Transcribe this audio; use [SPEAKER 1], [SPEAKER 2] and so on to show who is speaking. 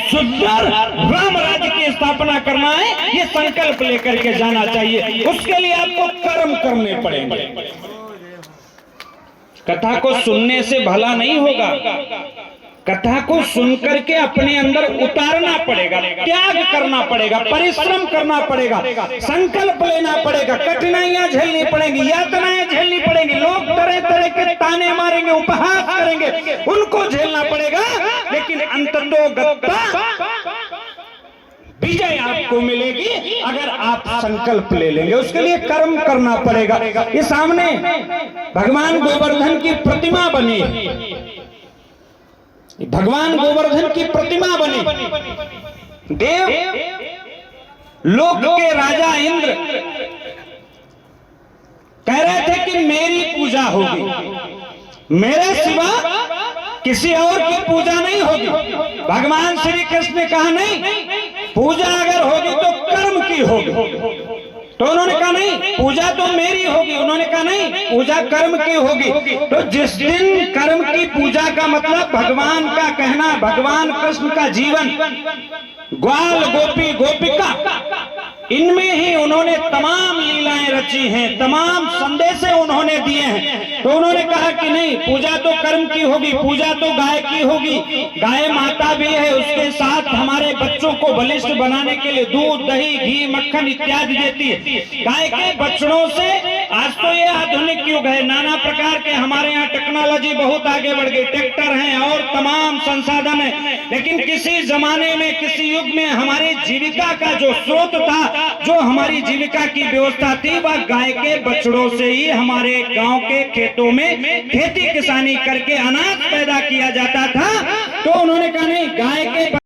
[SPEAKER 1] सुंदर राम राज्य की स्थापना करना है, ये संकल्प लेकर के जाना चाहिए। उसके लिए आपको कर्म करने पड़ेंगे। कथा को सुनने से भला नहीं होगा, कथा को सुनकर के अपने अंदर उतारना पड़ेगा, त्याग करना पड़ेगा, परिश्रम करना पड़ेगा, संकल्प लेना पड़ेगा, कठिनाइयां झेलनी पड़ेंगी, यातनाएं झेलनी पड़ेंगी, लोग तरह तरह के ताने मारेंगे, उपहास करेंगे, उनको झेलना पड़ेगा। लेकिन अंततोगत्वा विजय आपको मिलेगी अगर आप संकल्प ले लेंगे। उसके लिए कर्म करना पड़ेगा। ये सामने भगवान गोवर्धन की प्रतिमा बनी, भगवान गोवर्धन की प्रतिमा बनी। देव लोक के राजा इंद्र कह रहे थे कि मेरी पूजा होगी, मेरे सिवा किसी और की पूजा नहीं होगी। भगवान श्री कृष्ण ने कहा नहीं, पूजा अगर होगी तो कर्म की होगी। तो उन्होंने कहा नहीं, पूजा तो मेरी होगी। उन्होंने कहा नहीं, पूजा कर्म की होगी। तो जिस दिन कर्म की पूजा का मतलब भगवान का कहना, भगवान कृष्ण का जीवन, ग्वाल गोपी गोपिका, इनमें ही उन्होंने तमाम लीलाएं रची हैं, तमाम संदेशे उन्होंने दिए हैं। तो उन्होंने कहा कि नहीं, पूजा तो कर्म की होगी, पूजा तो गाय की होगी। गाय माता भी है, उसके साथ हमारे बच्चों को बलिष्ठ बनाने के लिए दूध, दही, घी, मक्खन इत्यादि देती है। गाय के बछड़ों से, आज तो ये आधुनिक युग है, नाना प्रकार के हमारे यहाँ टेक्नोलॉजी बहुत आगे बढ़ गई, ट्रैक्टर हैं और तमाम संसाधन है। लेकिन किसी जमाने में, किसी युग में हमारी जीविका का जो स्रोत था, जो हमारी जीविका की व्यवस्था थी, वह गाय के बछड़ों से ही हमारे गांव के खेतों में खेती किसानी करके अनाज पैदा किया जाता था। तो उन्होंने कहा नहीं, गाय के